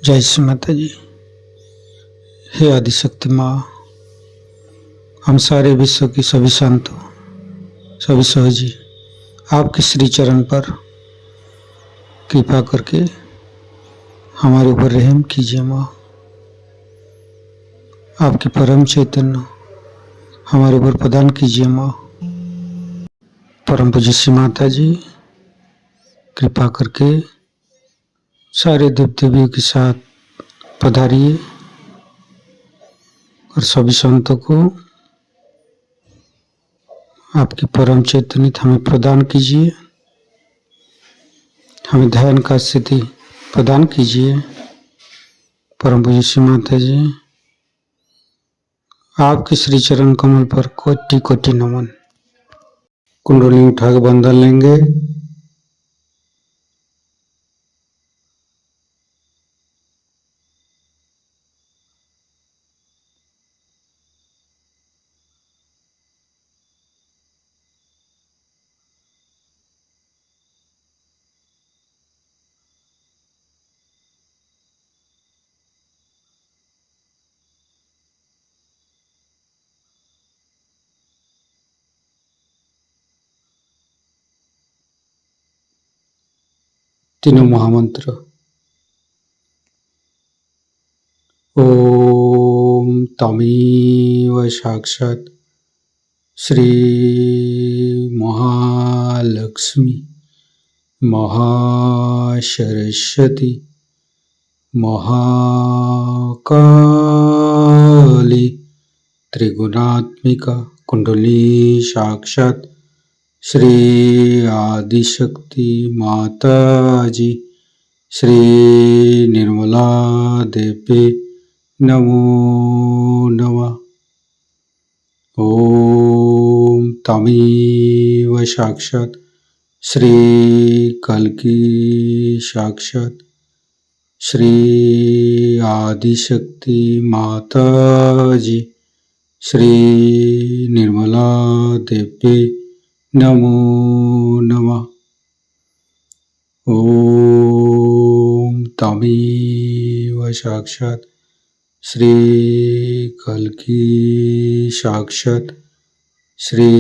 जय श्री माता जी। हे आदिशक्ति माँ, हम सारे विश्व की सभी संतों, सभी सहजी आपके श्री चरण पर कृपा करके हमारे ऊपर रहम कीजिए माँ। आपकी परम चैतन्य हमारे ऊपर प्रदान कीजिए माँ। परम पूज्य श्री माता जी, कृपा करके सारे देव देवियों के साथ पधारिए और सभी संतों को आपकी परम चैतन्य हमें प्रदान कीजिए। हमें ध्यान का सिद्धि प्रदान कीजिए। परम पूज्य श्री माता जी, आपके श्री चरण कमल पर कोटि कोटि नमन। कुंडली उठा के बंधन लेंगे। तीनों महामंत्र। ओम तमेव साक्षात् श्री महालक्ष्मी महासरस्वती महाकाली त्रिगुणात्मिका कुंडली साक्षात् श्री आदिशक्ति माता जी श्री निर्मला देवी नमो नमः। ओम तमेव साक्षात् श्री कल्की साक्षात् श्री आदिशक्ति माता जी श्री निर्मला देवी नमो नमः। ओम तमेव साक्षात् श्री कल्की साक्षात् श्री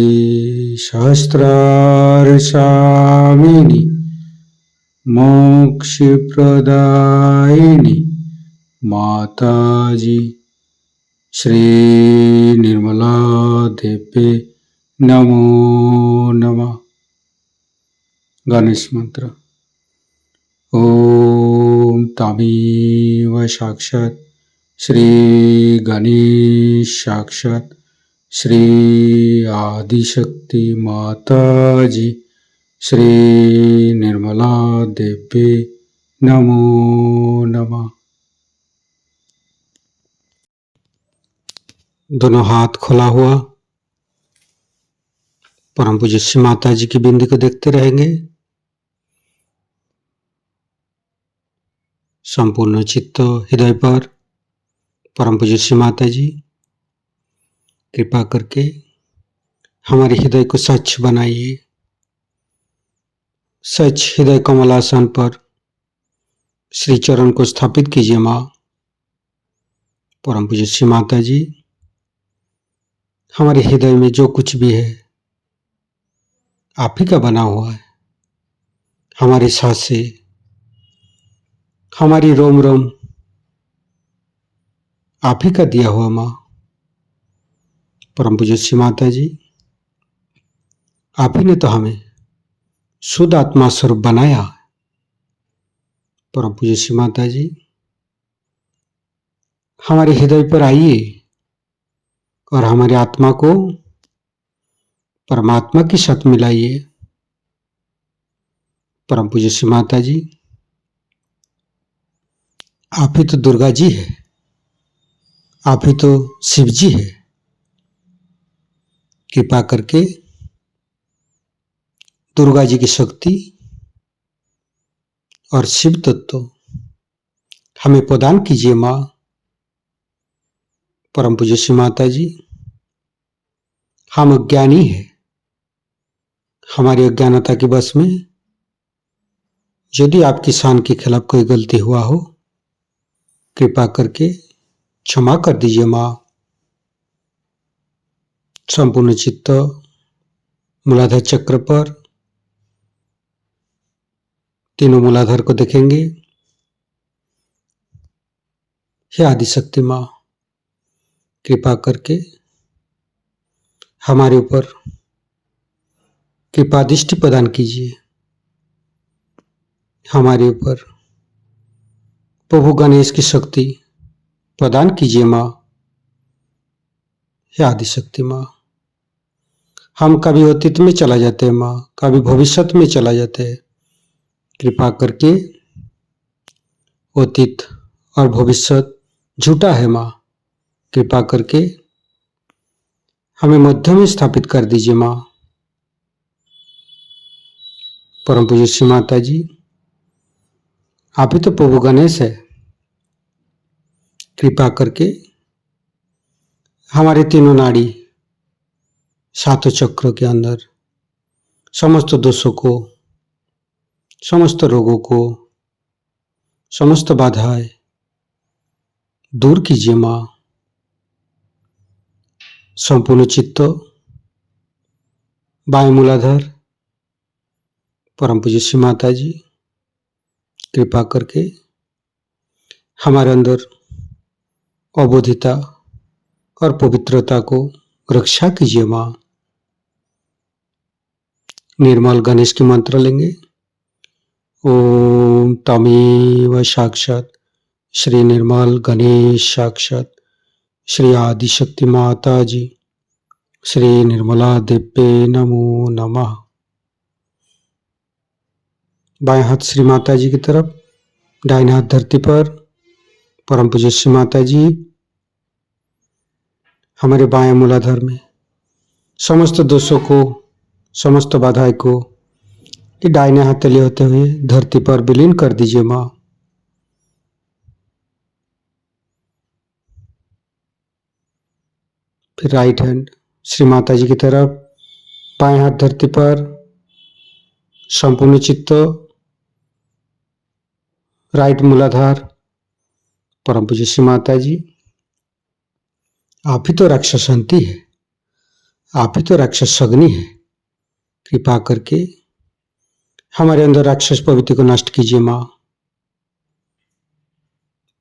सहस्रार स्वामिनी मोक्ष प्रदायिनी माता जी श्री निर्मला देवी नमो नमः। गणेश मंत्र। ओम तमेव साक्षात् श्री गणेश साक्षात् श्री आदिशक्ति माता जी श्री निर्मला देवी नमो नमः। दोनों हाथ खुला हुआ परम पूज्य श्री माता जी की बिंदी को देखते रहेंगे। संपूर्ण चित्त हृदय पर परम पूज्य श्री माता जी कृपा करके हमारे हृदय को स्वच्छ बनाइए। स्वच्छ हृदय कमलासन पर श्री चरण को स्थापित कीजिए माँ। परम पूज्य श्री माता जी, हमारे हृदय में जो कुछ भी है आप ही का बना हुआ है। हमारी सांसें, हमारी रोम रोम आप ही का दिया हुआ माँ। परम पूज्य श्री माता जी, आप ही ने तो हमें शुद्ध आत्मा स्वरूप बनाया। परम पूज्य श्री माता जी, हमारे हृदय पर आइए और हमारी आत्मा को परमात्मा के साथ मिलाइए। परम पूज्य श्री माता जी, आप ही तो दुर्गा जी है, आप ही तो शिव जी है। कृपा करके दुर्गा जी की शक्ति और शिव तत्व हमें प्रदान कीजिए माँ। परम पूज्य श्री माता जी, हम अज्ञानी हैं। हमारी अज्ञानता के बस में यदि आपकी शान के खिलाफ कोई गलती हुआ हो कृपा करके क्षमा कर दीजिए माँ। संपूर्ण चित्त मूलाधार चक्र पर, तीनों मूलाधार को देखेंगे। हे आदिशक्ति माँ, कृपा करके हमारे ऊपर कृपा दृष्टि प्रदान कीजिए। हमारे ऊपर प्रभु गणेश की शक्ति प्रदान कीजिए माँ। हे आदिशक्ति माँ, हम कभी अतीत में चला जाते हैं माँ, कभी भविष्य में चला जाते हैं। कृपा करके अतीत और भविष्य झूठा है माँ। कृपा करके हमें मध्य में स्थापित कर दीजिए माँ। परम पूज्य श्री माता जी, आप ही तो प्रभु गणेश है। कृपा करके हमारे तीनों नाड़ी, सातों चक्रों के अंदर समस्त दोषों को, समस्त रोगों को, समस्त बाधाएं दूर कीजिए माँ। संपूर्ण चित्त बाएं मूलाधार, परम पूज्य श्री माता जी, कृपा करके हमारे अंदर अबोधिता और पवित्रता को रक्षा कीजिए माँ। निर्मल गणेश की मंत्र लेंगे। ओम तमेव साक्षात श्री निर्मल गणेश साक्षात श्री आदिशक्ति माता जी, श्री निर्मला देव्ये नमो नमः। बाएं हाथ श्री माता जी की तरफ, दाहिने हाथ धरती पर। परम पूज्य श्री माता जी, हमारे बाएं मूलाधार में समस्त दोषों को, समस्त बाधाएं को कि दाहिने हाथ तले होते हुए धरती पर विलीन कर दीजिए माँ। फिर राइट हैंड श्री माता जी की तरफ, बाएं हाथ धरती पर, संपूर्ण चित्त राइट मूलाधार। परम पूज्य श्री माता जी, आप ही तो राक्षसंती है, आप ही तो राक्षस अग्नि है। कृपा करके हमारे अंदर राक्षस प्रवृत्ति को नष्ट कीजिए माँ।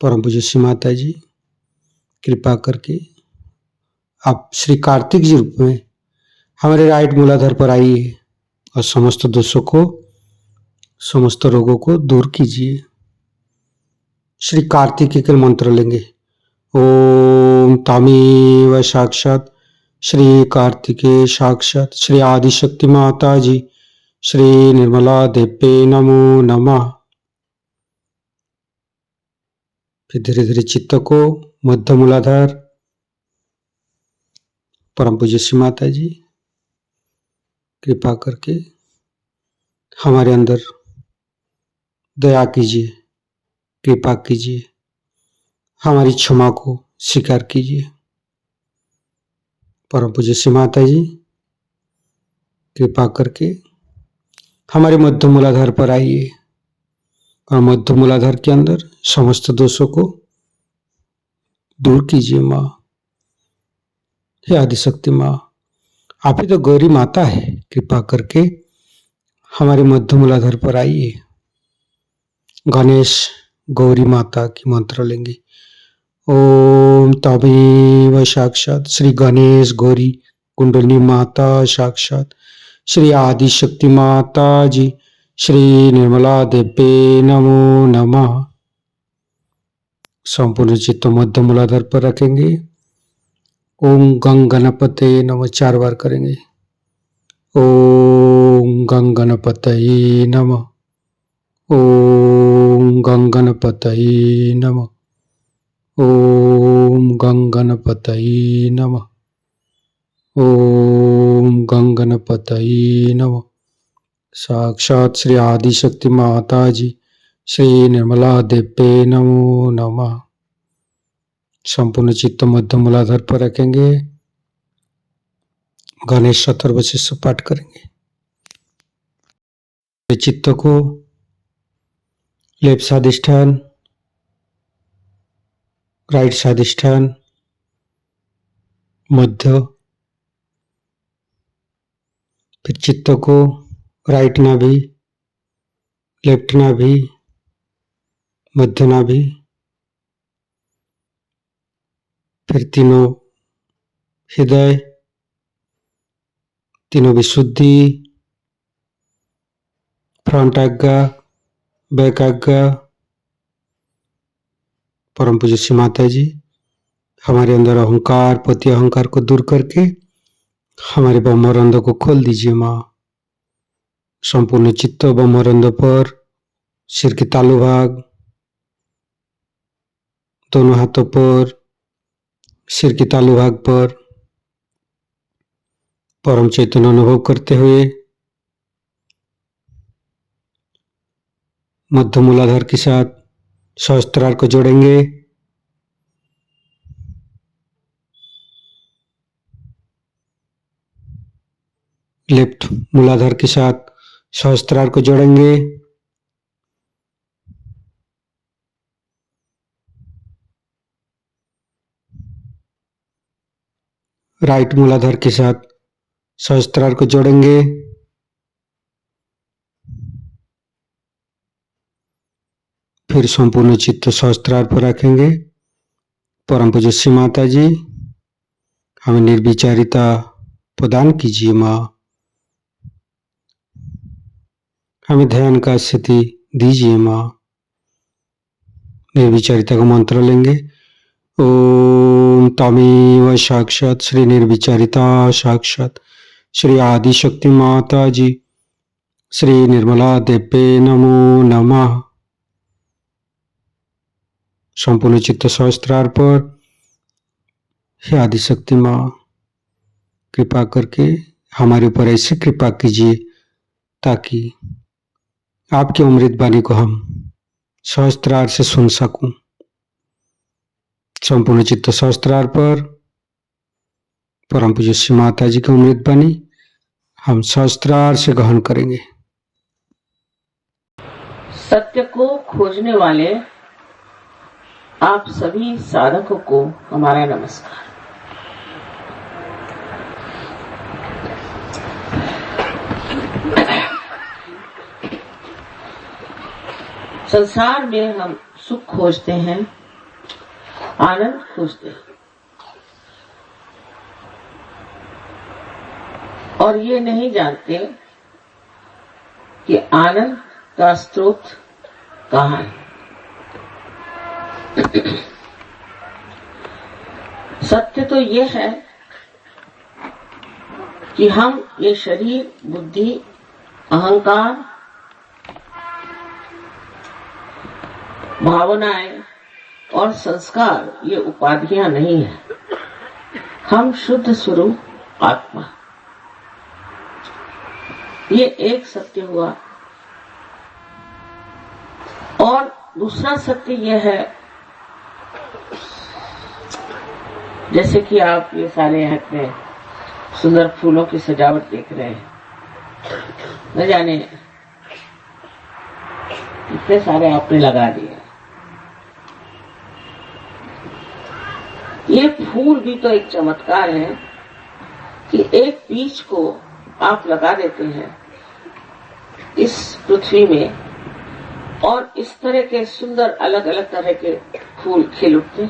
परम पूज्य श्री माता जी, कृपा करके आप श्री कार्तिक जी रूप में हमारे राइट मूलाधार पर आइए और समस्त दोषों को, समस्त रोगों को दूर कीजिए। श्री कार्तिक के मंत्र लेंगे। ओम तमेव साक्षात श्री कार्तिके साक्षात श्री आदिशक्ति माता जी, श्री निर्मला देव्ये नमो नमः। फिर धीरे धीरे चित्त को मध्य मूलाधार, परम पूज्य श्री माता जी, कृपा करके हमारे अंदर दया कीजिए, कृपा कीजिए, हमारी क्षमा को स्वीकार कीजिए। परम पूज्य श्री माता जी, कृपा करके हमारे मध्य मूलाधार पर आइए और मध्य मूलाधार के अंदर समस्त दोषों को दूर कीजिए माँ। हे आदिशक्ति माँ, आप ही तो गौरी माता है। कृपा करके हमारे मध्य मूलाधार पर आइए। गणेश गौरी माता की मंत्र लेंगे। ओम तमेव साक्षात श्री गणेश गौरी कुंडली माता साक्षात श्री आदिशक्ति माता जी, श्री निर्मला देव्ये नमो नमः। संपूर्ण चित्त मध्य मूलाधार पर रखेंगे। ओम गंग गणपते नमः 4 बार करेंगे। ओम गंग गणपतये नमः। ओम गंग गणपतये नमः। ओम गंग गणपतये नमः। ओम गंग गणपतये नमः। साक्षात श्री आदिशक्ति माता जी, श्री निर्मला देव्ये नमो नमः। संपूर्ण चित्त मध्य मूलाधार पर रखेंगे। गणेश अथर्वशीर्ष पाठ करेंगे। चित्त को लेप्स अधिष्ठान, राइट स्वादिष्ठान, मध्य, फिर चित्त को राइट नाभि, लेफ्ट नाभि, मध्य नाभि, फिर तीनों हृदय, तीनों विशुद्धि, फ्रंट आज्ञा, बैक आज्ञा। परम पूज्य श्री माता जी हमारे अंदर अहंकार, पति अहंकार को दूर करके हमारे ब्रह्मरंध्र को खोल दीजिए माँ। संपूर्ण चित्त ब्रह्मरंध्र पर, सिर के तालु भाग, दोनों हाथों पर, सिर के तालु भाग पर परम चैतन्य अनुभव करते हुए मध्य मूलाधार के साथ सहस्त्रार को जोड़ेंगे। लेफ्ट मूलाधार के साथ सहस्त्रार को जोड़ेंगे। राइट मूलाधार के साथ सहस्त्रार को जोड़ेंगे। फिर संपूर्ण चित्त सहस्त्रार पर रखेंगे। परम पूज्य श्री माता जी हमें निर्विचारिता प्रदान कीजिए माँ। हमें ध्यान का स्थिति दीजिए माँ। निर्विचारिता का मंत्र लेंगे। ओम तमेव साक्षात श्री निर्विचारिता साक्षात श्री आदिशक्ति माता जी श्री निर्मला देवे नमो नमः। संपूर्ण चित्त सहस्त्रार पर हे आदिशक्ति माँ कृपा करके हमारे ऊपर ऐसी कृपा कीजिए ताकि आपकी अमृत वाणी को हम सहस्त्रार से सुन सकूं। संपूर्ण चित्त सहस्त्रार पर परम पूज्य श्री माता जी की अमृत वाणी हम सहस्त्रार से ग्रहण करेंगे। सत्य को खोजने वाले आप सभी साधकों को हमारा नमस्कार। संसार में हम सुख खोजते हैं, आनंद खोजते हैं, और ये नहीं जानते कि आनंद का स्रोत कहाँ है। सत्य तो ये है कि हम ये शरीर, बुद्धि, अहंकार, भावनाएं और संस्कार ये उपाधियां नहीं है। हम शुद्ध स्वरूप आत्मा। ये एक सत्य हुआ। और दूसरा सत्य यह है, जैसे कि आप ये सारे यहाँ पे सुंदर फूलों की सजावट देख रहे हैं, न जाने इतने सारे आपने लगा दिए। ये फूल भी तो एक चमत्कार है कि एक बीज को आप लगा देते हैं इस पृथ्वी में और इस तरह के सुंदर अलग अलग तरह के फूल खिल उठते।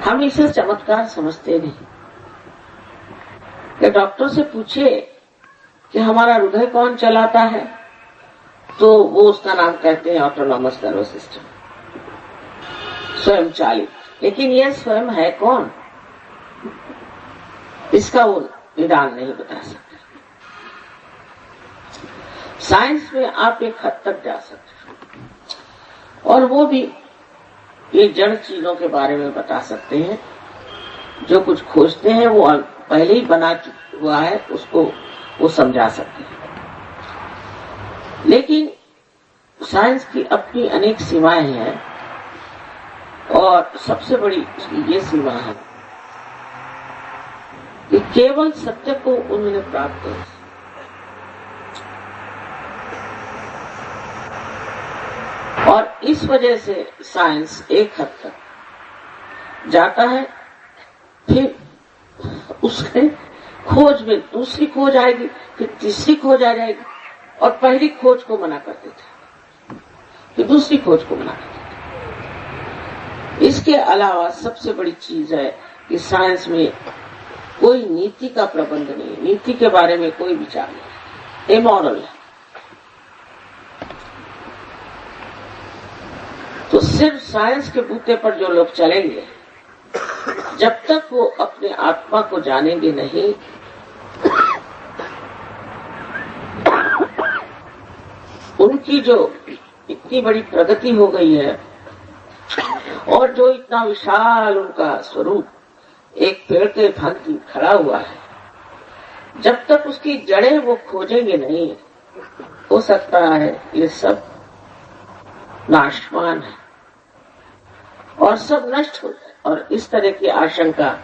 हम इसे चमत्कार समझते नहीं। कि डॉक्टर से पूछे कि हमारा हृदय कौन चलाता है, तो वो उसका नाम कहते हैं ऑटोनॉमस नर्वस सिस्टम, स्वयं चालित। लेकिन यह स्वयं है कौन, इसका वो निदान नहीं बता सकते। साइंस में आप एक हद तक जा सकते हैं और वो भी ये जड़ चीजों के बारे में बता सकते हैं। जो कुछ खोजते हैं वो पहले ही बना हुआ है, उसको वो समझा सकते हैं। लेकिन साइंस की अपनी अनेक सीमाएं हैं और सबसे बड़ी ये सीमा है कि केवल सत्य को उन्होंने प्राप्त किया। और इस वजह से साइंस एक हद तक जाता है, फिर उसके खोज में दूसरी खोज आएगी, फिर तीसरी खोज आ जाएगी, और पहली खोज को मना कर देते, फिर दूसरी खोज को मना कर देते। इसके अलावा सबसे बड़ी चीज है कि साइंस में कोई नीति का प्रबंध नहीं, नीति के बारे में कोई विचार नहीं, इमोरल है। तो सिर्फ साइंस के बूते पर जो लोग चलेंगे, जब तक वो अपने आत्मा को जानेंगे नहीं, उनकी जो इतनी बड़ी प्रगति हो गई है और जो इतना विशाल उनका स्वरूप एक पेड़ के भांति खड़ा हुआ है, जब तक उसकी जड़ें वो खोजेंगे नहीं, हो सकता है ये सब नाशवान है और सब नष्ट हो जाए। और इस तरह की आशंका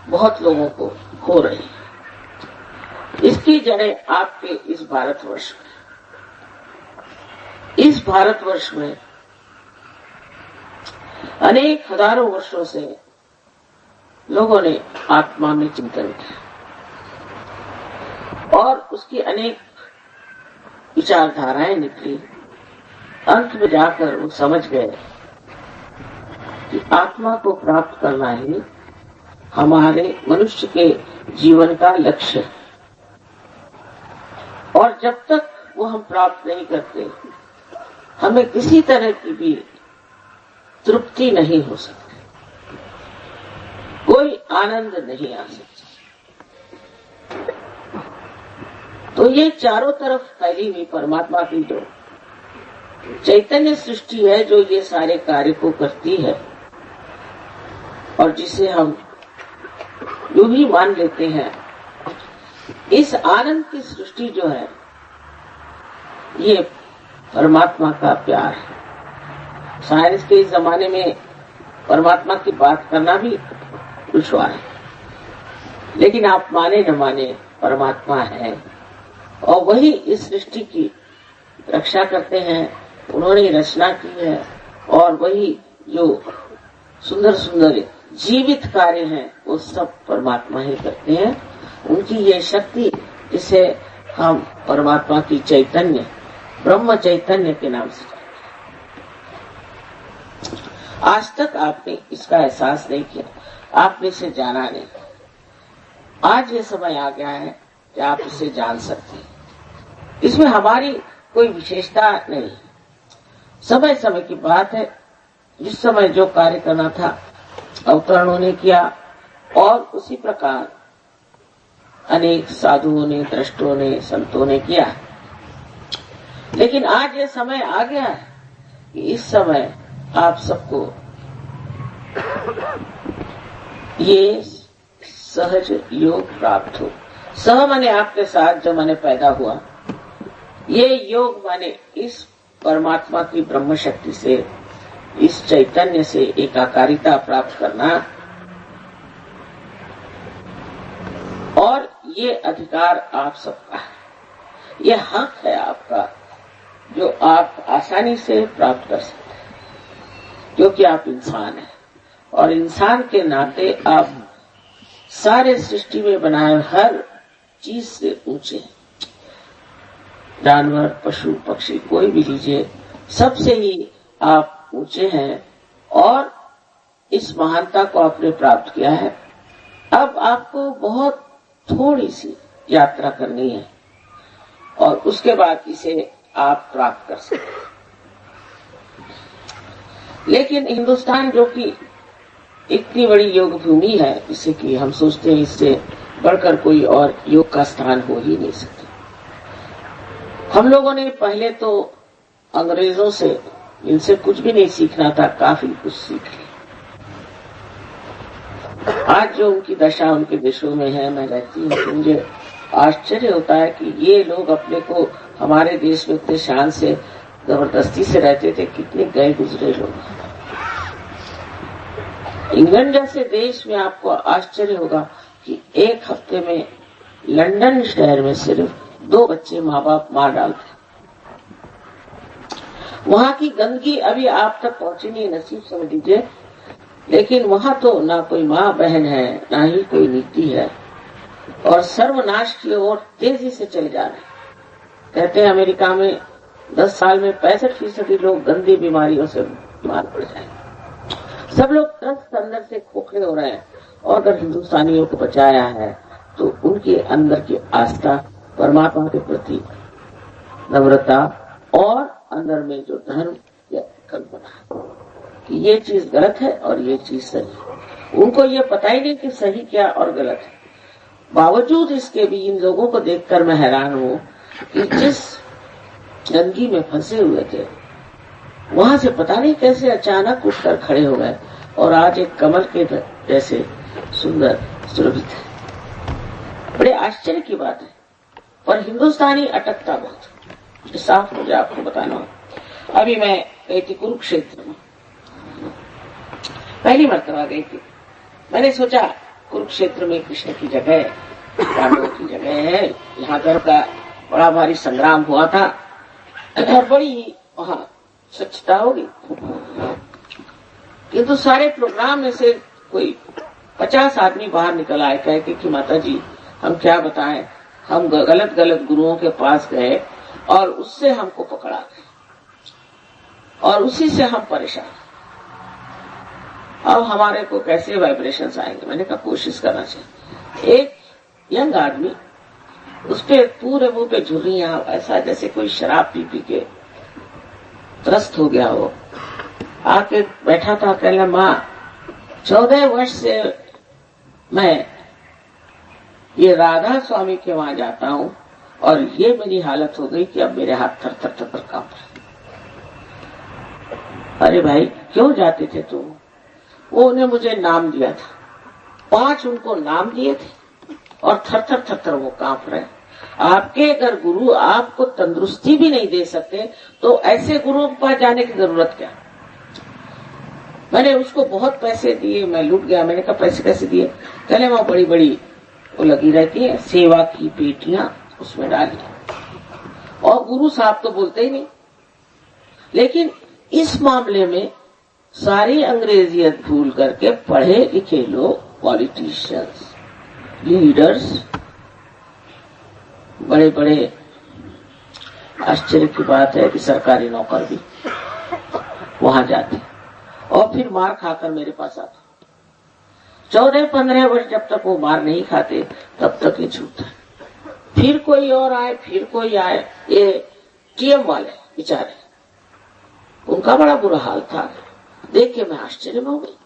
बहुत लोगों को हो रही है। इसकी जड़ें आपके इस भारतवर्ष में, इस भारतवर्ष में अनेक हजारों वर्षों से लोगों ने आत्मा में चिंतन किया और उसकी अनेक विचारधाराएं निकली। अंत में जाकर वो समझ गए कि आत्मा को प्राप्त करना ही हमारे मनुष्य के जीवन का लक्ष्य है, और जब तक वो हम प्राप्त नहीं करते, हमें किसी तरह की भी तृप्ति नहीं हो सकती, कोई आनंद नहीं आ सकता। तो ये चारों तरफ फैली हुई परमात्मा की जो चैतन्य सृष्टि है, जो ये सारे कार्य को करती है और जिसे हम यूं ही मान लेते हैं, इस आनंद की सृष्टि जो है, ये परमात्मा का प्यार है। साइंस के इस जमाने में परमात्मा की बात करना भी दुश्वार है, लेकिन आप माने न माने, परमात्मा है और वही इस सृष्टि की रक्षा करते हैं। उन्होंने रचना की है और वही जो सुंदर सुंदर जीवित कार्य हैं, वो सब परमात्मा ही करते हैं। उनकी ये शक्ति, जिसे हम परमात्मा की चैतन्य, ब्रह्म चैतन्य के नाम से जानते हैं। आज तक आपने इसका एहसास नहीं किया, आपने इसे जाना नहीं। आज ये समय आ गया है कि आप इसे जान सकते हैं। इसमें हमारी कोई विशेषता नहीं, समय समय की बात है। जिस समय जो कार्य करना था, अवतरणों ने किया, और उसी प्रकार अनेक साधुओं ने, दृष्टों ने, संतों ने किया। लेकिन आज ये समय आ गया है कि इस समय आप सबको ये सहज योग प्राप्त हो। सह माने आपके साथ, जो माने पैदा हुआ, ये योग माने इस परमात्मा की ब्रह्म शक्ति से, इस चैतन्य से एकाकारिता प्राप्त करना। और ये अधिकार आप सबका है, ये हक है आपका, जो आप आसानी से प्राप्त कर सकते हैं, क्योंकि आप इंसान हैं और इंसान के नाते आप सारे सृष्टि में बनाए हर चीज से ऊंचे हैं। जानवर, पशु, पक्षी, कोई भी लीजिए, सबसे ही आप ऊंचे हैं और इस महानता को आपने प्राप्त किया है। अब आपको बहुत थोड़ी सी यात्रा करनी है और उसके बाद इसे आप प्राप्त कर सकते हैं। लेकिन हिंदुस्तान, जो कि इतनी बड़ी योग भूमि है, जिससे कि हम सोचते हैं इससे बढ़कर कोई और योग का स्थान हो ही नहीं सकता। हम लोगों ने पहले तो अंग्रेजों से, इनसे कुछ भी नहीं सीखना था, काफी कुछ सीख लिया। आज जो उनकी दशा उनके देशों में है, मैं रहती हूँ, तो मुझे आश्चर्य होता है कि ये लोग अपने को, हमारे देश में इतने शान से, जबरदस्ती से रहते थे, कितने गए गुजरे लोग। इंग्लैंड जैसे देश में आपको आश्चर्य होगा कि एक हफ्ते में लंदन शहर में सिर्फ 2 बच्चे माँ बाप मार डालते। वहाँ की गंदगी अभी आप तक पहुंची नहीं, नसीब समझ लीजिए। लेकिन वहाँ तो ना कोई माँ बहन है, ना ही कोई नीति है, और सर्वनाश की ओर तेजी से चले जा रहे हैं। कहते हैं अमेरिका में 10 साल में 65% लोग गंदी बीमारियों से बीमार पड़ जाएंगे। सब लोग त्रस्त अंदर से खोखले हो रहे हैं, और अगर हिंदुस्तानियों को बचाया है तो उनके अंदर की आस्था, परमात्मा के प्रति नम्रता, और अंदर में जो धर्म की कल्पना है कि ये चीज गलत है और ये चीज सही है। उनको ये पता ही नहीं कि सही क्या और गलत है। बावजूद इसके भी इन लोगों को देखकर मैं हैरान हूँ कि जिस गंदगी में फंसे हुए थे, वहां से पता नहीं कैसे अचानक उठकर खड़े हो गए और आज एक कमल के जैसे सुंदर सुरभित है। बड़े आश्चर्य की बात है। और हिंदुस्तानी अटकता बहुत, साफ मुझे आपको बताना हो। अभी मैं गई थी कुरुक्षेत्र में, पहली मर्तबा गई थी। मैंने सोचा कुरुक्षेत्र में कृष्ण की जगह, पांडवों की जगह है, यहाँ धर्म का बड़ा भारी संग्राम हुआ था और बड़ी वहाँ स्वच्छता होगी। किंतु सारे प्रोग्राम में से कोई 50 आदमी बाहर निकल आए, कह के कि माता जी हम क्या बताएं, हम गलत गुरुओं के पास गए और उससे हमको पकड़ा गए और उसी से हम परेशान, अब हमारे को कैसे वाइब्रेशंस आएंगे। मैंने कहा कोशिश करना चाहिए। एक यंग आदमी, उस पे पूरे मुंह पे झुर्रियां, ऐसा जैसे कोई शराब पी पी के त्रस्त हो गया हो, आके बैठा था। कहला माँ 14 वर्ष से मैं ये राधा स्वामी के वहां जाता हूँ और ये मेरी हालत हो गई कि अब मेरे हाथ थर थर थर कांप रहे। अरे भाई क्यों जाते थे तुम? वो उन्हें मुझे नाम दिया था, 5 उनको नाम दिए थे और थर थर थर थर वो कांप रहे। आपके अगर गुरु आपको तंदुरुस्ती भी नहीं दे सकते तो ऐसे गुरुओं के पास जाने की जरूरत क्या? मैंने उसको बहुत पैसे दिए, मैं लूट गया। मैंने कहा पैसे कैसे दिए? कहले वहां बड़ी बड़ी वो लगी रहती है सेवा की पेटियां, उसमें डाली। और गुरु साहब तो बोलते ही नहीं। लेकिन इस मामले में सारी अंग्रेजियत भूल करके पढ़े लिखे लोग, पॉलिटिशियंस, लीडर्स, बड़े बड़े, आश्चर्य की बात है कि सरकारी नौकर भी वहां जाते और फिर मार खाकर मेरे पास आते। 14-15 वर्ष जब तक वो मार नहीं खाते तब तक ये छूटता है। फिर कोई और आए, फिर कोई आए। ये टीएम वाले बेचारे, उनका बड़ा बुरा हाल था। देख के मैं आश्चर्य में हो गई।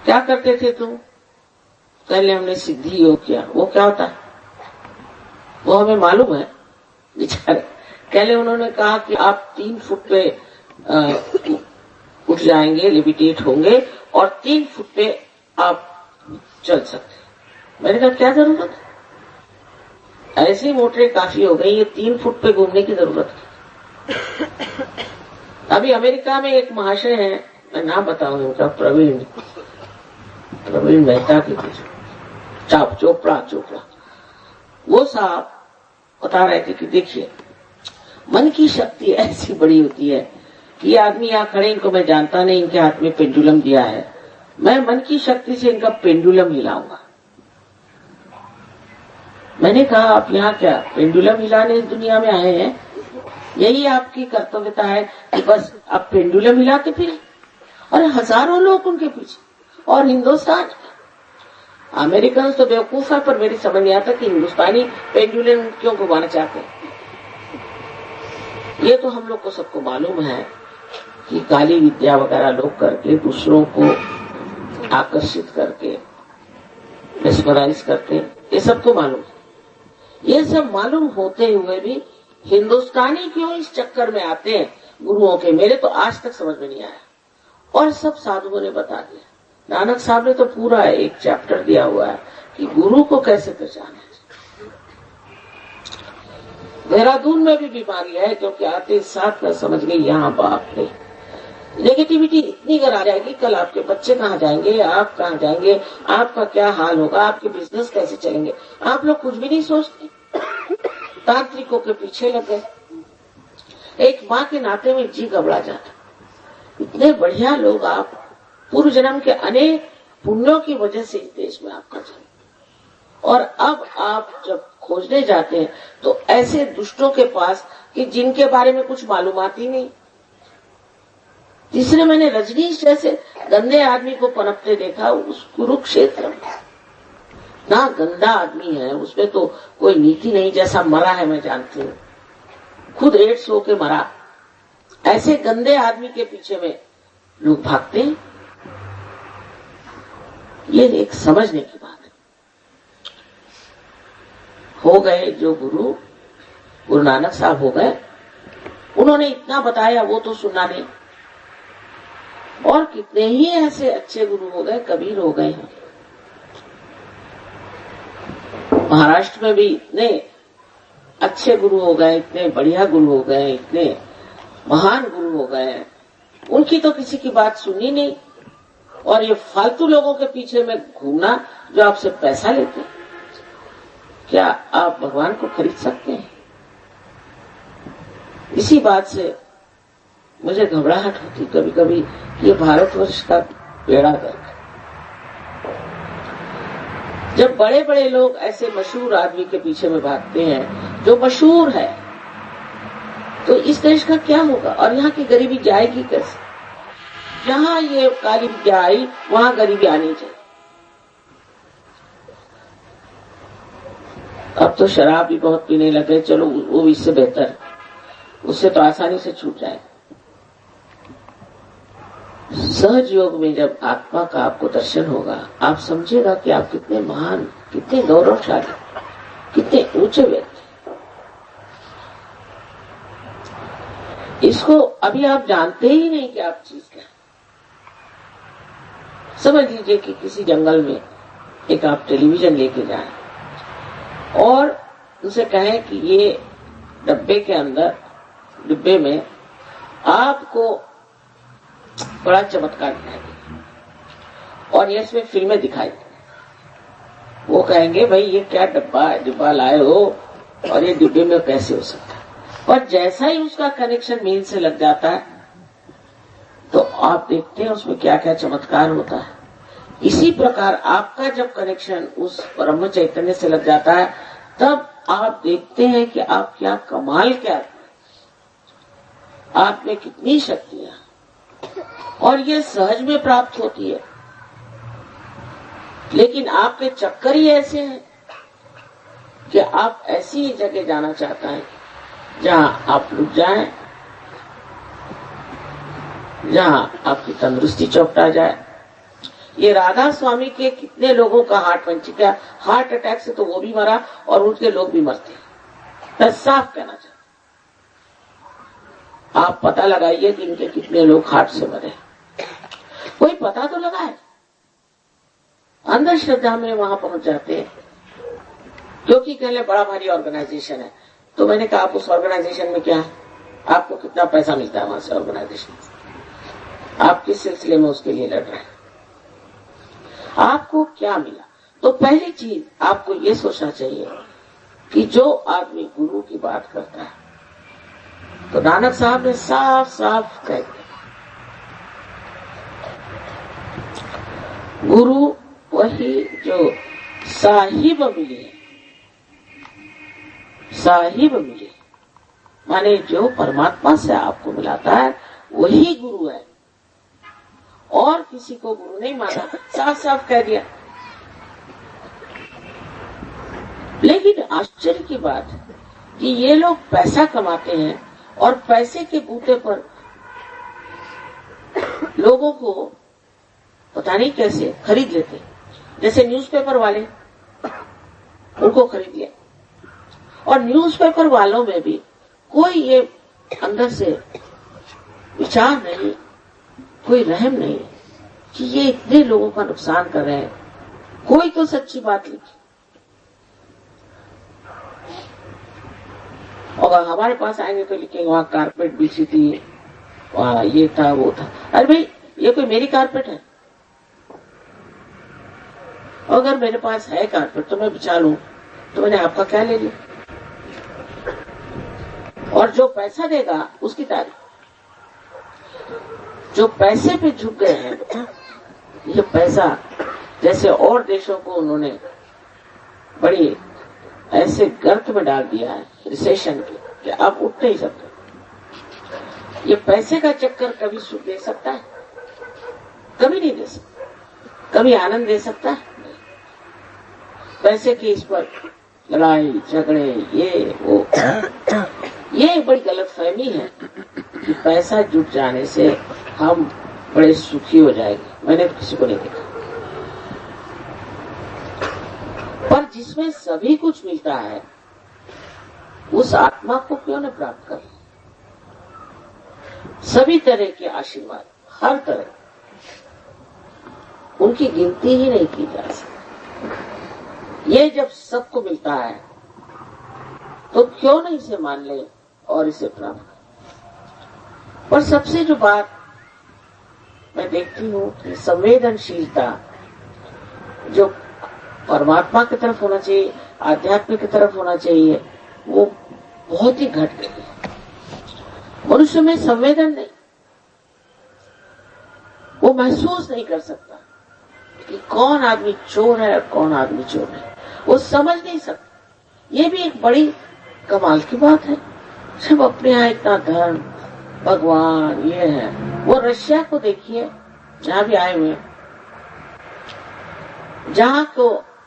क्या करते थे तुम? पहले हमने सिद्धि योग किया। वो क्या होता है वो हमें मालूम है बेचारे। पहले उन्होंने कहा कि आप 3 फुट पे उठ जाएंगे, लिविटेट होंगे और 3 फुट पे आप चल सकते। मैंने कहा क्या जरूरत है, ऐसी मोटरें काफी हो गई, ये 3 फुट पे घूमने की जरूरत है। अभी अमेरिका में एक महाशय है, मैं नाम बताऊंगा उनका, प्रवीण मेहता की चोपड़ा। वो साहब बता रहे थे कि देखिए मन की शक्ति ऐसी बड़ी होती है कि ये आदमी यहाँ खड़े, इनको मैं जानता नहीं, इनके हाथ में पेंडुलम दिया है, मैं मन की शक्ति से इनका पेंडुलम हिलाऊंगा। मैंने कहा आप यहाँ क्या पेंडुलम हिलाने इस दुनिया में आए हैं? यही आपकी कर्तव्यता है कि बस आप पेंडुलम हिलाते फिर। और हजारों लोग उनके पीछे। और हिंदुस्तान, अमेरिकन तो बेवकूफ है, पर मेरी समझ नहीं आता कि हिंदुस्तानी पेंडुलम क्यों घुमाना चाहते हैं। ये तो हम लोग को सबको मालूम है कि काली विद्या वगैरह लोग करके दूसरों को आकर्षित करके मेस्मराइज करते, ये सबको मालूम है। ये सब मालूम होते हुए भी हिंदुस्तानी क्यों इस चक्कर में आते हैं गुरुओं के, मेरे तो आज तक समझ में नहीं आया। और सब साधुओं ने बता दिया। नानक साहब ने तो पूरा एक चैप्टर दिया हुआ है कि गुरु को कैसे पहचाने। देहरादून में भी बीमारी है क्योंकि आते साथ में समझ गई यहाँ बाप नहीं। नेगेटिविटी इतनी अगर आ जाएगी, कल आपके बच्चे कहाँ जाएंगे, आप कहाँ जाएंगे, आपका क्या हाल होगा, आपके बिजनेस कैसे चलेंगे, आप लोग कुछ भी नहीं सोचते, तांत्रिकों के पीछे लग गए। एक माँ के नाते में जी घबरा जाता। इतने बढ़िया लोग आप, पूर्व जन्म के अनेक पुण्यों की वजह से इस देश में आपका जन्म, और अब आप जब खोजने जाते हैं तो ऐसे दुष्टों के पास कि जिनके बारे में कुछ मालूमात ही नहीं। तीसरे मैंने रजनीश जैसे गंदे आदमी को पनपते देखा उस कुरुक्षेत्र में। ना गंदा आदमी है, उसमें तो कोई नीति नहीं, जैसा मरा है मैं जानती हूँ, खुद एड्स होके मरा। ऐसे गंदे आदमी के पीछे में लोग भागते हैं। ये एक समझने की बात है। हो गए जो गुरु नानक साहब हो गए, उन्होंने इतना बताया, वो तो सुनना नहीं। और कितने ही ऐसे अच्छे गुरु हो गए, कबीर हो गए हैं। महाराष्ट्र में भी इतने अच्छे गुरु हो गए, इतने बढ़िया गुरु हो गए, इतने महान गुरु हो गए, उनकी तो किसी की बात सुनी नहीं। और ये फालतू लोगों के पीछे में घूमना जो आपसे पैसा लेते हैं, क्या आप भगवान को खरीद सकते हैं? इसी बात से मुझे घबराहट होती कभी कभी कि ये भारतवर्ष का बेड़ा गर्क। जब बड़े बड़े लोग ऐसे मशहूर आदमी के पीछे में भागते हैं जो मशहूर है, तो इस देश का क्या होगा? और यहाँ की गरीबी जाएगी कैसे? जहाँ ये काली विद्या आई वहां गरीबी आनी चाहिए। अब तो शराब भी बहुत पीने लगे, चलो वो इससे बेहतर है, उससे तो आसानी से छूट जाए। सहज योग में जब आत्मा का आपको दर्शन होगा, आप समझेगा कि आप कितने महान, कितने गौरवशाली, कितने ऊंचे व्यक्ति। इसको अभी आप जानते ही नहीं कि आप चीज क्या। समझ लीजिए कि किसी जंगल में एक आप टेलीविजन लेके जाएं और उनसे कहें कि ये डिब्बे में आपको बड़ा चमत्कार दिखाई देगा और ये इसमें फिल्में दिखाई देंगी। वो कहेंगे भाई ये क्या डिब्बा लाए हो और ये डिब्बे में कैसे हो सकता है? और जैसा ही उसका कनेक्शन मीन से लग जाता है तो आप देखते हैं उसमें क्या क्या चमत्कार होता है। इसी प्रकार आपका जब कनेक्शन उस ब्रह्म चैतन्य से लग जाता है, तब आप देखते हैं कि आप क्या कमाल, क्या आप में कितनी शक्तियां, और ये सहज में प्राप्त होती है। लेकिन आपके चक्कर ही ऐसे हैं कि आप ऐसी जगह जाना चाहता है जहां आप रुक जाएं, जहां आपकी तंदुरुस्ती चौपटा जाए। ये राधा स्वामी के कितने लोगों का हार्ट पंचिंग किया, हार्ट अटैक से तो वो भी मरा और उनके लोग भी मरते हैं। मैं साफ कहना चाहता, आप पता लगाइए कि इनके कितने लोग हार्ट से मरे। कोई पता तो लगाए। अंधश्रद्धा में वहां पहुंच जाते हैं क्योंकि कहले बड़ा भारी ऑर्गेनाइजेशन है। तो मैंने कहा आप उस ऑर्गेनाइजेशन में क्या है, आपको कितना पैसा मिलता है वहां से ऑर्गेनाइजेशन से, आप किस सिलसिले में उसके लिए लड़ रहे हैं, आपको क्या मिला? तो पहली चीज आपको ये सोचना चाहिए कि जो आदमी गुरु की बात करता है, तो नानक साहब ने साफ साफ कह दिया, गुरु वही जो साहिब मिले, साहिब मिले माने जो परमात्मा से आपको मिलाता है वही गुरु है, और किसी को गुरु नहीं माना, साफ साफ कह दिया। लेकिन आश्चर्य की बात है कि ये लोग पैसा कमाते हैं और पैसे के बूते पर लोगों को पता नहीं कैसे खरीद लेते। जैसे न्यूज़पेपर वाले, उनको खरीद लिया, और न्यूज़पेपर वालों में भी कोई ये अंदर से विचार नहीं, कोई रहम नहीं कि ये इतने लोगों का नुकसान कर रहे हैं। कोई तो सच्ची बात लिखी। और हमारे पास आएंगे तो लिखेंगे वहां कारपेट बिछी थी, वहां ये था वो था। अरे भाई ये कोई मेरी कारपेट है? अगर मेरे पास है कारपेट तो मैं बिछा लूं, तो मैंने आपका क्या ले लिया? और जो पैसा देगा उसकी तारीफ। जो पैसे पे झुक गए हैं, ये पैसा जैसे और देशों को उन्होंने बड़ी ऐसे गर्त में डाल दिया है रिसेशन के, कि अब उठ नहीं सकते। ये पैसे का चक्कर कभी सुख दे सकता है? कभी नहीं दे सकता। कभी आनंद दे सकता है? नहीं। पैसे की इस पर लड़ाई झगड़े ये वो, ये बड़ी गलतफहमी है कि पैसा जुट जाने से हम बड़े सुखी हो जाएंगे। मैंने तो किसी को नहीं देखा। पर जिसमें सभी कुछ मिलता है, उस आत्मा को क्यों न प्राप्त कर? सभी तरह के आशीर्वाद, हर तरह, उनकी गिनती ही नहीं की जा सकती। ये जब सबको मिलता है तो क्यों नहीं इसे मान ले और इसे प्राप्त कर? पर सबसे जो बात मैं देखती हूँ कि संवेदनशीलता जो परमात्मा की तरफ होना चाहिए, आध्यात्म की तरफ होना चाहिए, वो बहुत ही घट गई है। मनुष्य में संवेदन नहीं, वो महसूस नहीं कर सकता कि कौन आदमी चोर है और कौन आदमी चोर है। वो समझ नहीं सकता। ये भी एक बड़ी कमाल की बात है। सब अपने यहाँ इतना धर्म, भगवान ये है। वो रशिया को देखिए, जहाँ भी आए हुए,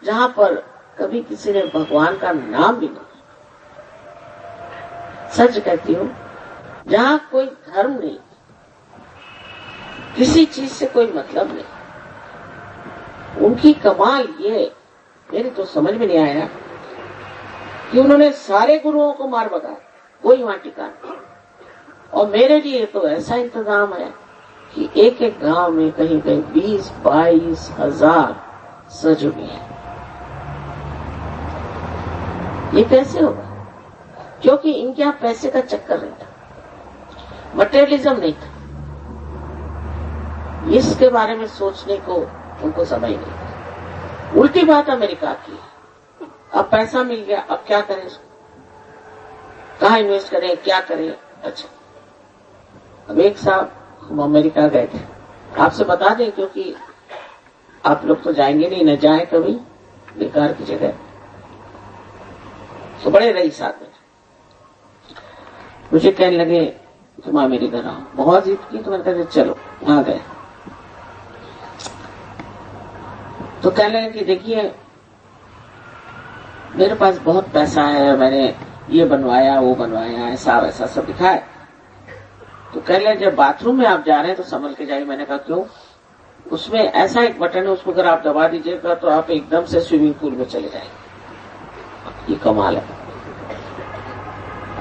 जहाँ पर कभी किसी ने भगवान का नाम भी नहीं, सच कहती हूँ, जहाँ कोई धर्म नहीं, किसी चीज से कोई मतलब नहीं, उनकी कमाल ये मेरी तो समझ में नहीं आया कि उन्होंने सारे गुरुओं को मार भगाया, कोई वहां टिका नहीं। और मेरे लिए तो ऐसा इंतजाम है कि एक एक गांव में कहीं कहीं 20-22 हजार सजुगे हैं। ये कैसे होगा? क्योंकि इनके यहाँ पैसे का चक्कर नहीं था, मटेरियलिज्म नहीं था, इसके बारे में सोचने को उनको समय नहीं था। उल्टी बात अमेरिका की, अब पैसा मिल गया, अब क्या करें, कहाँ इन्वेस्ट करें, क्या करें। अच्छा, अब एक साहब हम अमेरिका गए थे, आपसे बता दें क्योंकि आप लोग तो जाएंगे नहीं, न जाए कभी बेकार की जगह। तो बड़े रईस आदमी मुझे कहने लगे तुम मेरे घर आओ, बहुत जिद की तो मैंने कहा चलो, वहां गए। तो कहने लगे कि देखिए मेरे पास बहुत पैसा है, मैंने ये बनवाया वो बनवाया, ऐसा वैसा सब दिखाया। तो कहने लगे जब बाथरूम में आप जा रहे हैं तो संभल के जाइए। मैंने कहा क्यों? उसमें ऐसा एक बटन है, उसको अगर आप दबा दीजिएगा तो आप एकदम से स्विमिंग पूल में चले जाएंगे। ये कमाल है।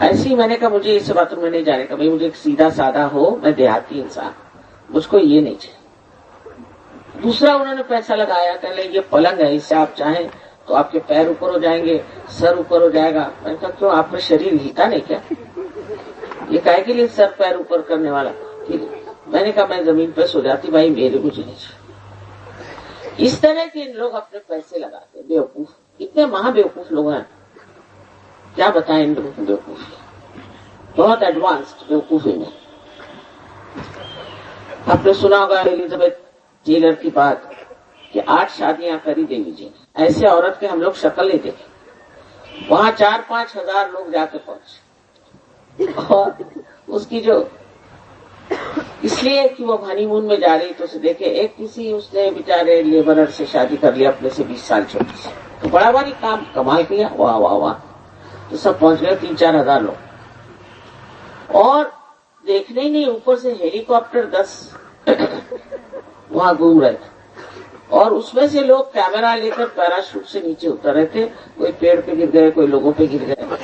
ऐसे ही मैंने कहा मुझे इस बाथरूम में नहीं जाने का भाई, मुझे एक सीधा साधा हो, मैं देहाती इंसान, मुझको ये नहीं चाहिए। दूसरा उन्होंने पैसा लगाया, कहने ये पलंग है, इससे आप चाहें तो आपके पैर ऊपर हो जाएंगे, सर ऊपर हो जाएगा। मैंने कहा क्यों, आपका शरीर हिलता नहीं क्या? ये काहे के लिए सर पैर ऊपर करने वाला? मैंने कहा मैं जमीन पर सो जाती भाई, मेरे मुझे नहीं चाहिए। इस तरह के लोग अपने पैसे लगाते, बेवकूफ, इतने महाबेवकूफ लोग हैं, क्या बताएं इन लोगों की बेवकूफी, बहुत एडवांस्ड बेवकूफी में। आपने सुना होगा एलिजाबेथ टेलर की बात कि 8 शादियां करी देवी जी ने। ऐसे औरत के हम लोग शक्ल नहीं देखे। वहां 4-5 हजार लोग जाके पहुंचे, और उसकी जो इसलिए कि वो हनीमून में जा रही तो उसे देखे, एक किसी उसने बेचारे लेबरर से शादी कर लिया, अपने से 20 साल छोटी से, तो बड़ा भारी काम कमाल किया, वाह वाह वाह। तो सब पहुंच गए 3-4 हजार लोग, और देखने ही नहीं, ऊपर से हेलीकॉप्टर 10 वहां घूम रहे थे, और उसमें से लोग कैमरा लेकर पैराशूट से नीचे उतर रहे थे, कोई पेड़ पे गिर गए, कोई लोगों पे गिर गए।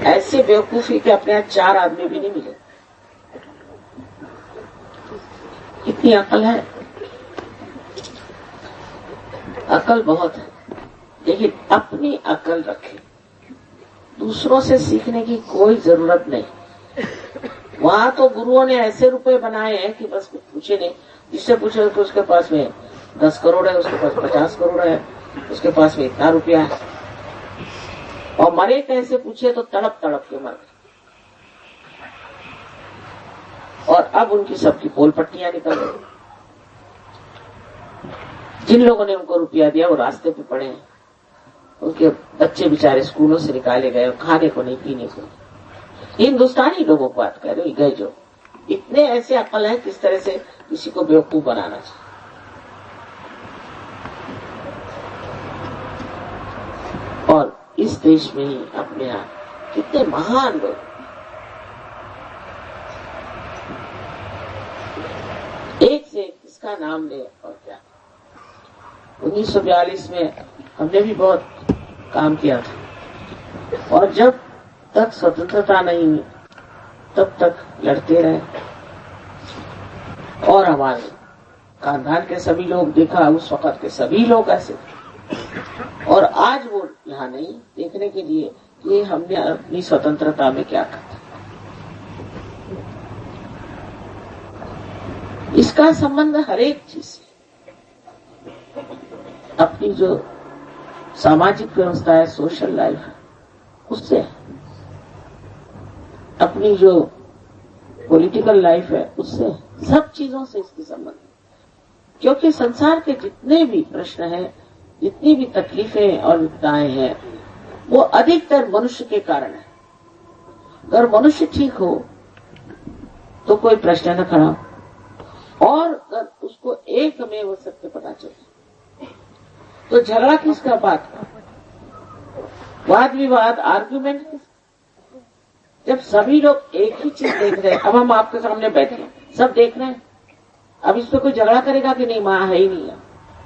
ऐसी बेवकूफी के अपने यहाँ 4 आदमी भी नहीं मिले। कितनी अकल है, अकल बहुत है। देखिए अपनी अकल रखें, दूसरों से सीखने की कोई जरूरत नहीं। वहां तो गुरुओं ने ऐसे रुपए बनाए हैं कि बस कुछ पूछे नहीं। जिससे पूछे तो उसके पास में 10 करोड़ है, उसके पास 50 करोड़ है, उसके पास में इतना रुपया है, और मरे कैसे पूछे तो तड़प तड़प के मर गए। और अब उनकी सबकी पोल पट्टियां निकल गई। जिन लोगों ने उनको रुपया दिया वो रास्ते पे पड़े हैं, उनके बच्चे बेचारे स्कूलों से निकाले गए, खाने को नहीं, पीने को नहीं। हिंदुस्तानी लोगों को बात कर रहे गए, जो इतने ऐसे अकल है किस तरह से किसी को बेवकूफ बनाना चाहिए। और इस देश में ही अपने यहाँ कितने महान लोग, एक से एक किसका नाम ले और क्या। 1942 में हमने भी बहुत काम किया था, और जब तक स्वतंत्रता नहीं हुई तब तक लड़ते रहे, और हमारे खानदान के सभी लोग, देखा उस वक्त के सभी लोग ऐसे थे। और आज वो यहाँ नहीं देखने के लिए कि हमने अपनी स्वतंत्रता में क्या करते। इसका संबंध हर एक चीज से, अपनी जो सामाजिक व्यवस्था है, सोशल लाइफ है, उससे है। अपनी जो पॉलिटिकल लाइफ है उससे, सब चीजों से इसकी संबंध है। क्योंकि संसार के जितने भी प्रश्न हैं, जितनी भी तकलीफें और विपदाएं हैं, वो अधिकतर मनुष्य के कारण है। अगर मनुष्य ठीक हो तो कोई प्रश्न न खड़ा, और अगर उसको एक में वो सत्य पता चले तो झगड़ा किसका, बात का वाद विवाद, आर्ग्यूमेंट किसका। जब सभी लोग एक ही चीज देख रहे हैं, अब हम आपके सामने बैठे हैं, सब देख रहे हैं, अब इस पे कोई झगड़ा करेगा कि नहीं, माँ है ही नहीं है।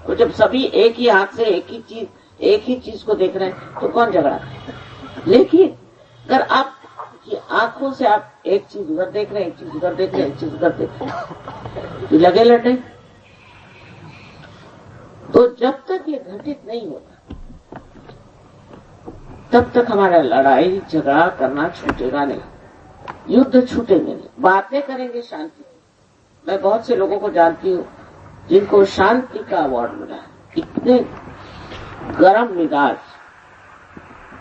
तो जब सभी एक ही हाथ से एक ही चीज को देख रहे हैं तो कौन झगड़ा करेगा। लेकिन अगर आप की आंखों से आप एक चीज उधर देख रहे हैं, एक चीज उधर देख रहे हैं, एक चीज उधर देख रहे हैं, तो लगे लड़ने। तो जब तक ये घटित नहीं होता तब तक हमारा लड़ाई झगड़ा करना छूटेगा नहीं, युद्ध छूटेंगे नहीं। बातें करेंगे शांति। मैं बहुत से लोगों को जानती हूँ जिनको शांति का अवार्ड मिला, इतने गरम मिजाज,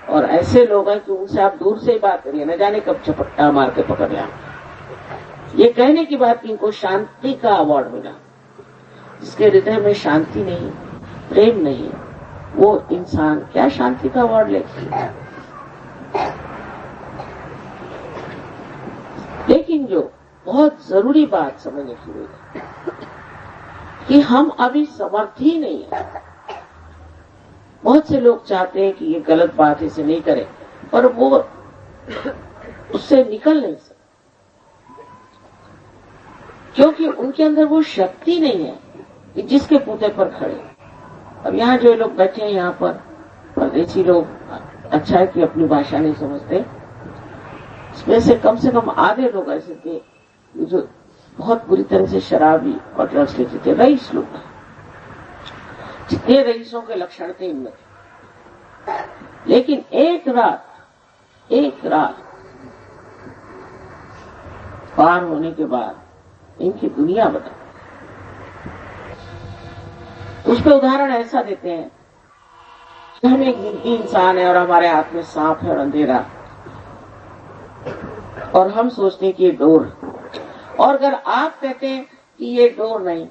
और ऐसे लोग हैं कि उनसे आप दूर से ही बात करिए, न जाने कब झपट्टा मार के पकड़ लिया। ये कहने की बात कि इनको शांति का अवार्ड मिला। जिसके हृदय में शांति नहीं, प्रेम नहीं, वो इंसान क्या शांति का अवार्ड लेते। लेकिन जो बहुत जरूरी बात समझने की है कि हम अभी समर्थ ही नहीं है। बहुत से लोग चाहते हैं कि ये गलत बात है, इसे नहीं करें, पर वो उससे निकल नहीं सकते, क्योंकि उनके अंदर वो शक्ति नहीं है कि जिसके पूते पर खड़े। अब यहाँ जो लोग बैठे हैं, यहाँ पर परदेशी लोग, अच्छा है कि अपनी भाषा नहीं समझते, इसमें से कम आधे लोग ऐसे थे जो बहुत बुरी तरह से शराबी और ड्रग्स लेते थे। रईस लोग, जितने रईसों के लक्षण थे इनमें। लेकिन एक रात पार होने के बाद इनकी दुनिया बदल। उस पर उदाहरण ऐसा देते हैं कि हम एक जिद्दी इंसान है और हमारे हाथ में सांप है और अंधेरा, और हम सोचते हैं कि ये डोर, और अगर आप कहते हैं कि ये डोर नहीं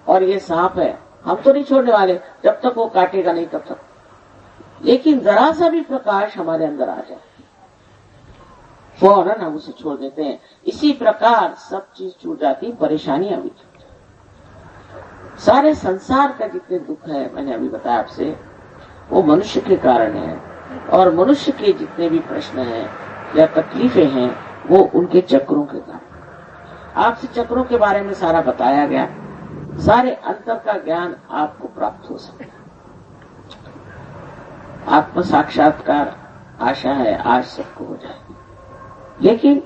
और ये सांप है, हम तो नहीं छोड़ने वाले जब तक वो काटेगा नहीं तब तक। लेकिन जरा सा भी प्रकाश हमारे अंदर आ जाए, फौरन हम उसे छोड़ देते हैं। इसी प्रकार सब चीज छूट जाती, परेशानियां भी छूट जाती। सारे संसार का जितने दुख है, मैंने अभी बताया आपसे, वो मनुष्य के कारण है, और मनुष्य के जितने भी प्रश्न हैं या तकलीफें हैं, वो उनके चक्रों के कारण। आपसे चक्रों के बारे में सारा बताया गया, सारे अंतर का ज्ञान आपको प्राप्त हो सकता है। आत्म साक्षात्कार आशा है आज सबको हो जाए, लेकिन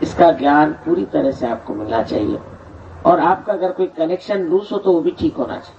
इसका ज्ञान पूरी तरह से आपको मिलना चाहिए, और आपका अगर कोई कनेक्शन लूज हो तो वो भी ठीक होना चाहिए।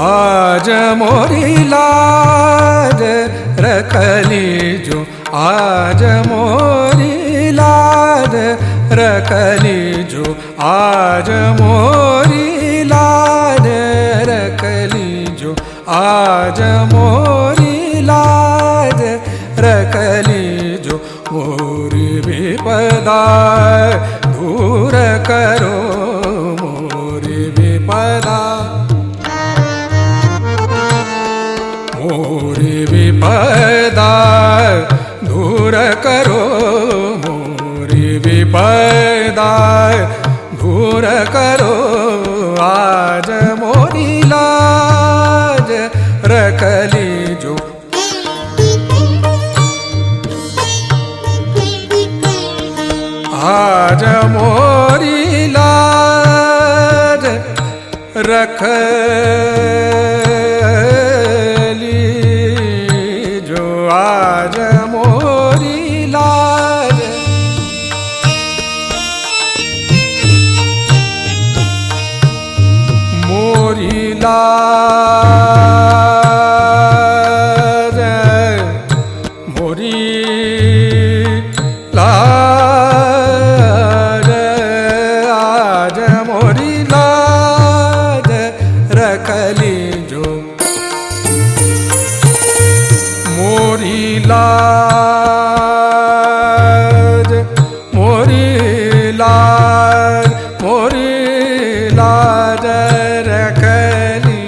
आज मोरी लाज रखली जो, आज मोरी लाज रखली जो, आज मोरी लाज रखली जो, आज मोरी लाज रखली जो, मोरी विपदा दूर करो, मोरी विपदा, मोरी विपदा दूर करो, मोरी विपदा दूर करो, आज मोरी लाज रखली जो, आज मोरी लाज रखली जो, आज मोरी लाज, मोरी लाज, मोरी लाज, आज मोरी लाज रखली जो, मोरी लाज, मोरी लाज, मोरी लाज रखली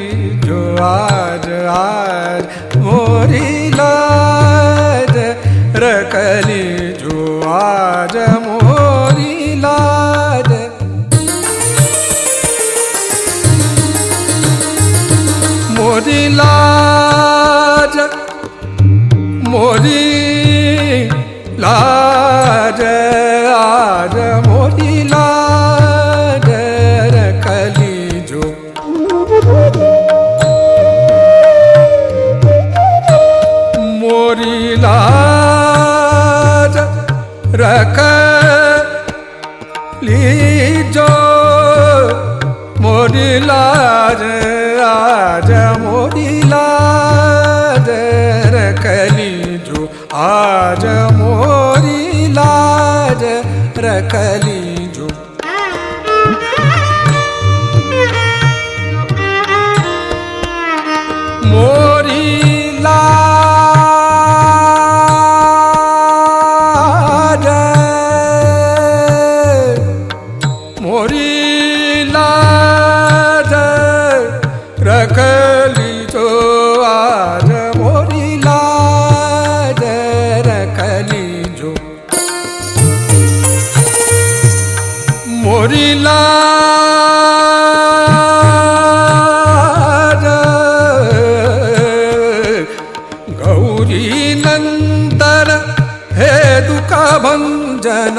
जो, आज आज मोरी लाज रखली जो, आज मोरी लाज, मोरी लाज, मोरी लाज, आज मोरी लाज रखली जो, मोरी लाज रखली जो, मोरी लाज, आज मोरी लाज रखली जो, आज मोरी लाज रखली जो, मोरी लाज, मोरी लाज रखली जो, आज मोरी लाज रखली जो, मोरी लाज, गौरी नंदन हे दुख भंजन,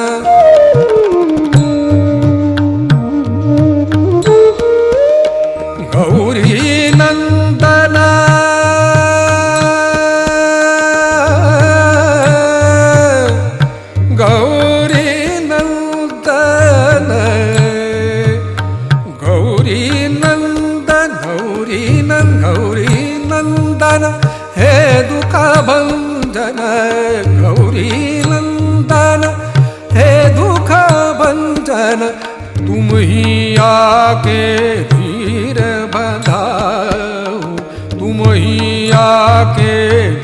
गौरी नंदन, गौरी नंदन, गौरी नंदन, गौरी नंदन, गौरी नंदन हे दुख भंजन, गौरी नंदन हे दुख भंजन, तुम ही आके धीर बंधाओ, तुम ही आके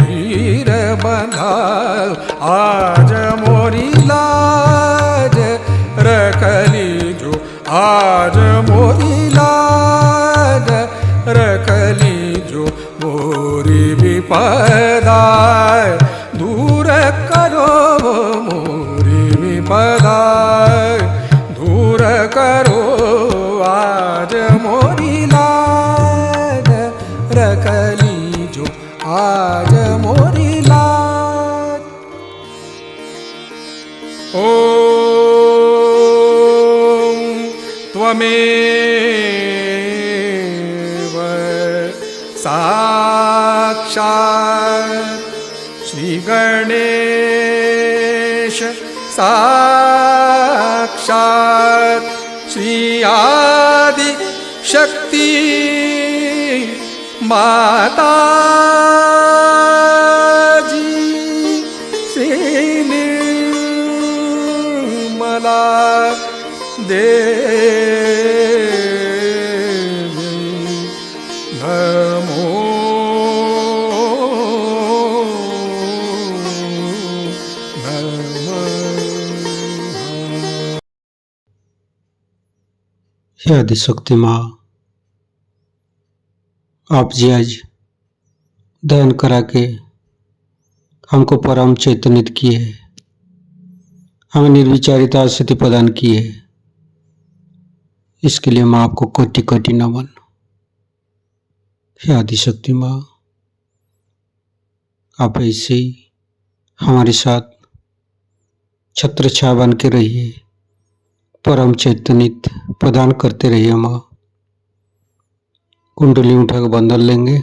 धीर बंधाओ, आज मोरी लाज रखली जो, आज मोरी लाज रखली जो, मोरी विपदा दूर करो मोरी विपदा, दूर करो आज मोरी लाज, रख लीजो आज मोरी लाज। ओम त्वमेव साक्षात् श्री गणेश, साक्षात् श्री आदि शक्ति माता जी, श्री निर्मला देवी नमो नमः। हे आदिशक्ति माँ, आप जी आज दयन करा के हमको परम चैतन्यित किए, हमें निर्विचारिता स्थिति प्रदान की है। इसके लिए माँ आपको कोटि कोटि नमन। हे आदिशक्ति माँ, आप ऐसे ही हमारे साथ छत्र छाया बन के रहिए, परम चैतन्यित प्रदान करते रहिए। माँ कुंडली उठा के बंधन लेंगे।